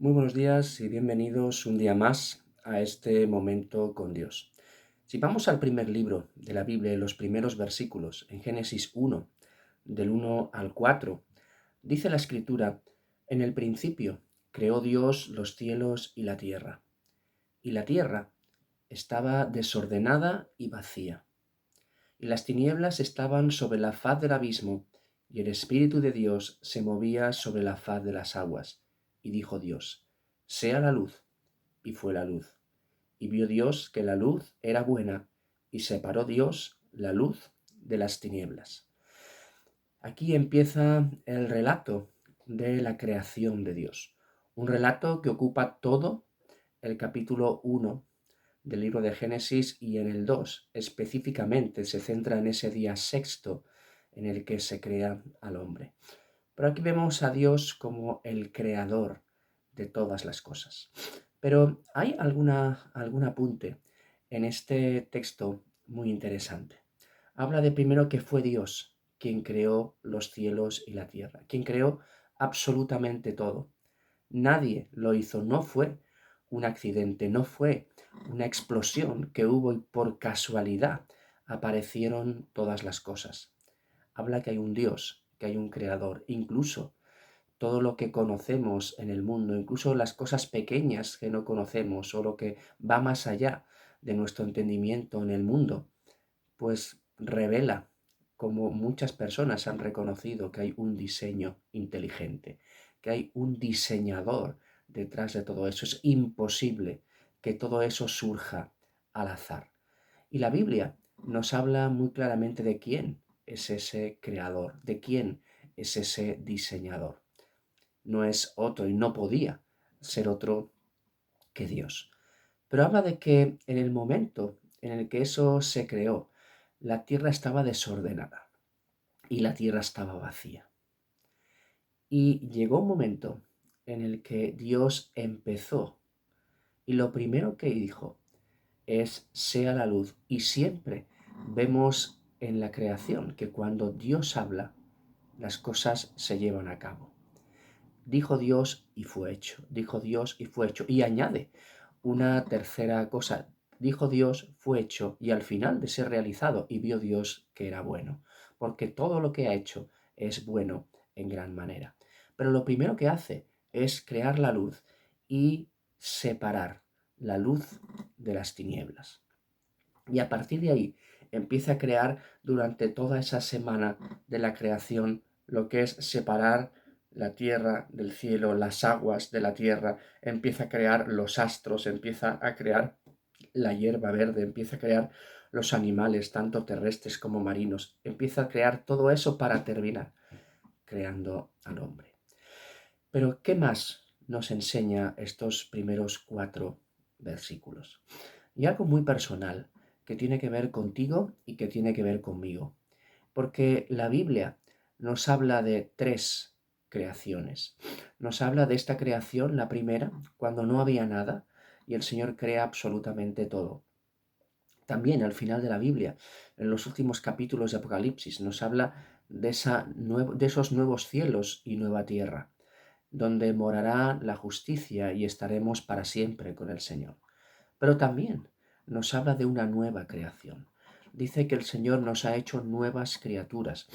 Muy buenos días y bienvenidos un día más a este momento con Dios. Si vamos al primer libro de la Biblia, en los primeros versículos, en Génesis 1, del 1 al 4, dice la Escritura: en el principio creó Dios los cielos y la tierra estaba desordenada y vacía, y las tinieblas estaban sobre la faz del abismo, y el Espíritu de Dios se movía sobre la faz de las aguas. Y dijo Dios: sea la luz, y fue la luz. Y vio Dios que la luz era buena, y separó Dios la luz de las tinieblas. Aquí empieza el relato de la creación de Dios, un relato que ocupa todo el capítulo 1 del libro de Génesis, y en el 2 específicamente se centra en ese día sexto en el que se crea al hombre. Pero aquí vemos a Dios como el creador de todas las cosas. Pero hay algún apunte en este texto muy interesante. Habla de primero que fue Dios quien creó los cielos y la tierra, quien creó absolutamente todo. Nadie lo hizo, no fue un accidente, no fue una explosión que hubo y por casualidad aparecieron todas las cosas. Habla que hay un Dios, que hay un creador, incluso todo lo que conocemos en el mundo, incluso las cosas pequeñas que no conocemos o lo que va más allá de nuestro entendimiento en el mundo, pues revela como muchas personas han reconocido que hay un diseño inteligente, que hay un diseñador detrás de todo eso. Es imposible que todo eso surja al azar. Y la Biblia nos habla muy claramente de quién es ese creador, de quién es ese diseñador. No es otro y no podía ser otro que Dios. Pero habla de que en el momento en el que eso se creó, la tierra estaba desordenada y la tierra estaba vacía. Y llegó un momento en el que Dios empezó, y lo primero que dijo es: sea la luz. Y siempre vemos en la creación que cuando Dios habla, las cosas se llevan a cabo. Dijo Dios y fue hecho. Dijo Dios y fue hecho. Y añade una tercera cosa. Dijo Dios, fue hecho, y al final de ser realizado, y vio Dios que era bueno, porque todo lo que ha hecho es bueno en gran manera. Pero lo primero que hace es crear la luz y separar la luz de las tinieblas. Y a partir de ahí empieza a crear durante toda esa semana de la creación lo que es separar la tierra del cielo, las aguas de la tierra, empieza a crear los astros, empieza a crear la hierba verde, empieza a crear los animales, tanto terrestres como marinos, empieza a crear todo eso para terminar creando al hombre. Pero ¿qué más nos enseña estos primeros 4 versículos? Y algo muy personal que tiene que ver contigo y que tiene que ver conmigo. Porque la Biblia nos habla de 3 creaciones. Nos habla de esta creación, la primera, cuando no había nada y el Señor crea absolutamente todo. También al final de la Biblia, en los últimos capítulos de Apocalipsis, nos habla de esos nuevos cielos y nueva tierra, donde morará la justicia y estaremos para siempre con el Señor. Pero también nos habla de una nueva creación. Dice que el Señor nos ha hecho nuevas criaturas.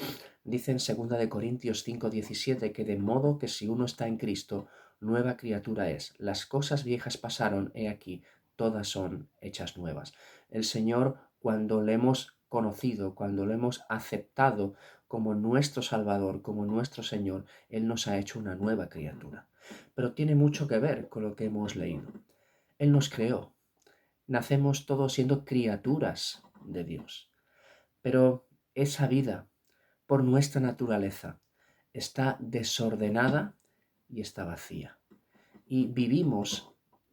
Dice en 2 Corintios 5:17 que de modo que si uno está en Cristo, nueva criatura es. Las cosas viejas pasaron, he aquí, todas son hechas nuevas. El Señor, cuando le hemos conocido, cuando lo hemos aceptado como nuestro Salvador, como nuestro Señor, Él nos ha hecho una nueva criatura. Pero tiene mucho que ver con lo que hemos leído. Él nos creó. Nacemos todos siendo criaturas de Dios. Pero esa vida, por nuestra naturaleza, está desordenada y está vacía. Y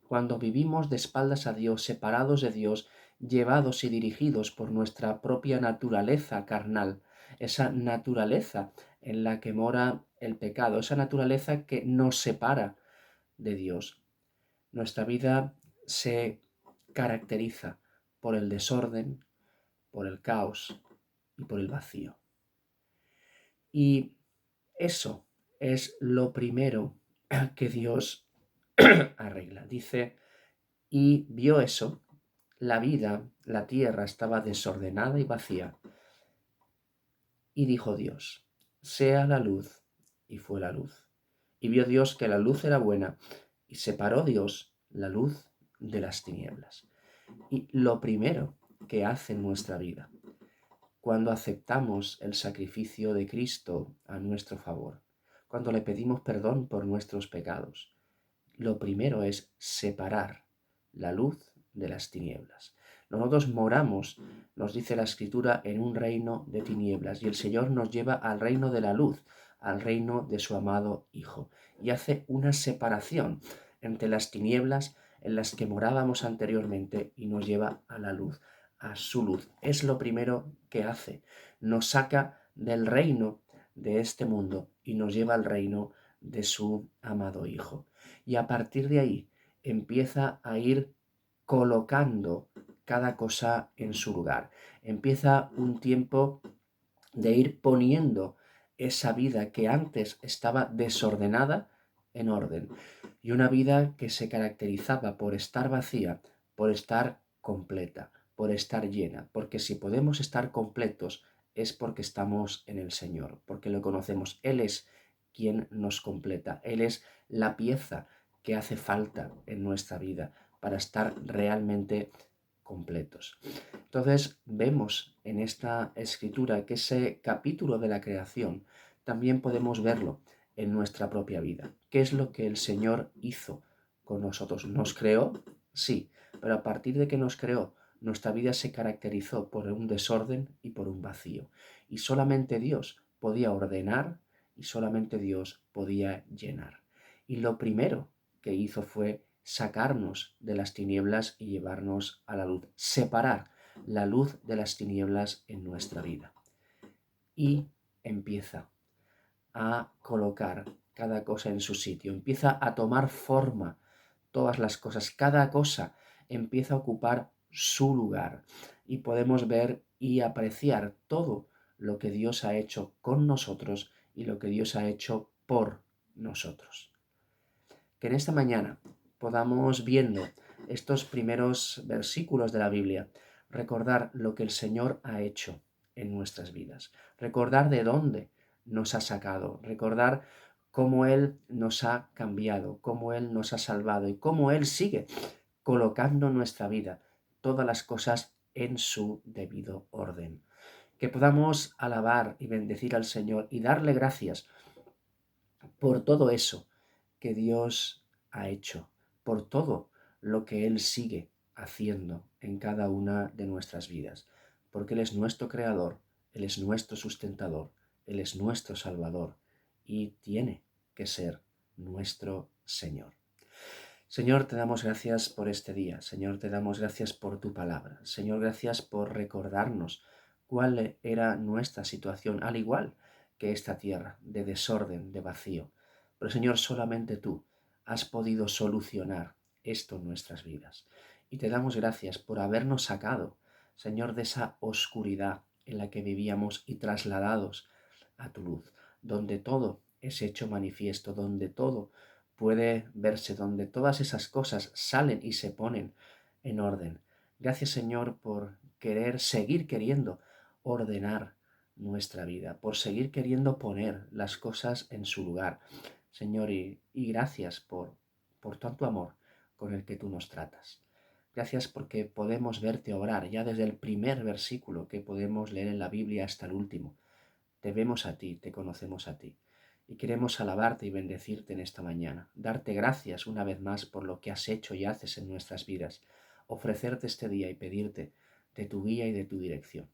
cuando vivimos de espaldas a Dios, separados de Dios, llevados y dirigidos por nuestra propia naturaleza carnal, esa naturaleza en la que mora el pecado, esa naturaleza que nos separa de Dios. Nuestra vida se caracteriza por el desorden, por el caos y por el vacío. Y eso es lo primero que Dios arregla. Dice, y vio eso, la vida, la tierra estaba desordenada y vacía. Y dijo Dios, sea la luz, y fue la luz. Y vio Dios que la luz era buena, y separó Dios la luz de las tinieblas. Y lo primero que hace en nuestra vida, cuando aceptamos el sacrificio de Cristo a nuestro favor, cuando le pedimos perdón por nuestros pecados, lo primero es separar la luz de las tinieblas. Nosotros moramos, nos dice la Escritura, en un reino de tinieblas y el Señor nos lleva al reino de la luz, al reino de su amado Hijo, y hace una separación entre las tinieblas en las que morábamos anteriormente y nos lleva a la luz, a su luz. Es lo primero que hace. Nos saca del reino de este mundo y nos lleva al reino de su amado Hijo. Y a partir de ahí empieza a ir colocando cada cosa en su lugar. Empieza un tiempo de ir poniendo esa vida que antes estaba desordenada en orden. Y una vida que se caracterizaba por estar vacía, por estar completa, por estar llena. Porque si podemos estar completos es porque estamos en el Señor, porque lo conocemos. Él es quien nos completa. Él es la pieza que hace falta en nuestra vida para estar realmente completos. Entonces vemos en esta escritura que ese capítulo de la creación también podemos verlo en nuestra propia vida. ¿Qué es lo que el Señor hizo con nosotros? ¿Nos creó? Sí, pero a partir de que nos creó, nuestra vida se caracterizó por un desorden y por un vacío. Y solamente Dios podía ordenar y solamente Dios podía llenar. Y lo primero que hizo fue sacarnos de las tinieblas y llevarnos a la luz, separar la luz de las tinieblas en nuestra vida. Y empieza a colocar cada cosa en su sitio, empieza a tomar forma todas las cosas, cada cosa empieza a ocupar su lugar y podemos ver y apreciar todo lo que Dios ha hecho con nosotros y lo que Dios ha hecho por nosotros. Que en esta mañana podamos, viendo estos primeros versículos de la Biblia, recordar lo que el Señor ha hecho en nuestras vidas, recordar de dónde nos ha sacado, recordar cómo Él nos ha cambiado, cómo Él nos ha salvado y cómo Él sigue colocando en nuestra vida todas las cosas en su debido orden. Que podamos alabar y bendecir al Señor y darle gracias por todo eso que Dios ha hecho, por todo lo que Él sigue haciendo en cada una de nuestras vidas, porque Él es nuestro creador, Él es nuestro sustentador, Él es nuestro salvador y tiene que ser nuestro Señor. Señor, te damos gracias por este día. Señor, te damos gracias por tu palabra. Señor, gracias por recordarnos cuál era nuestra situación, al igual que esta tierra, de desorden, de vacío. Pero Señor, solamente tú has podido solucionar esto en nuestras vidas. Y te damos gracias por habernos sacado, Señor, de esa oscuridad en la que vivíamos y trasladados a tu luz, donde todo es hecho manifiesto, donde todo puede verse, donde todas esas cosas salen y se ponen en orden. Gracias, Señor, por seguir queriendo ordenar nuestra vida, por seguir queriendo poner las cosas en su lugar. Señor, y gracias por tanto amor con el que tú nos tratas. Gracias porque podemos verte obrar ya desde el primer versículo que podemos leer en la Biblia hasta el último. Te vemos a ti, te conocemos a ti. Y queremos alabarte y bendecirte en esta mañana, darte gracias una vez más por lo que has hecho y haces en nuestras vidas, ofrecerte este día y pedirte de tu guía y de tu dirección.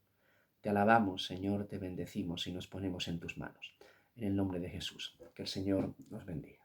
Te alabamos, Señor, te bendecimos y nos ponemos en tus manos. En el nombre de Jesús, que el Señor nos bendiga.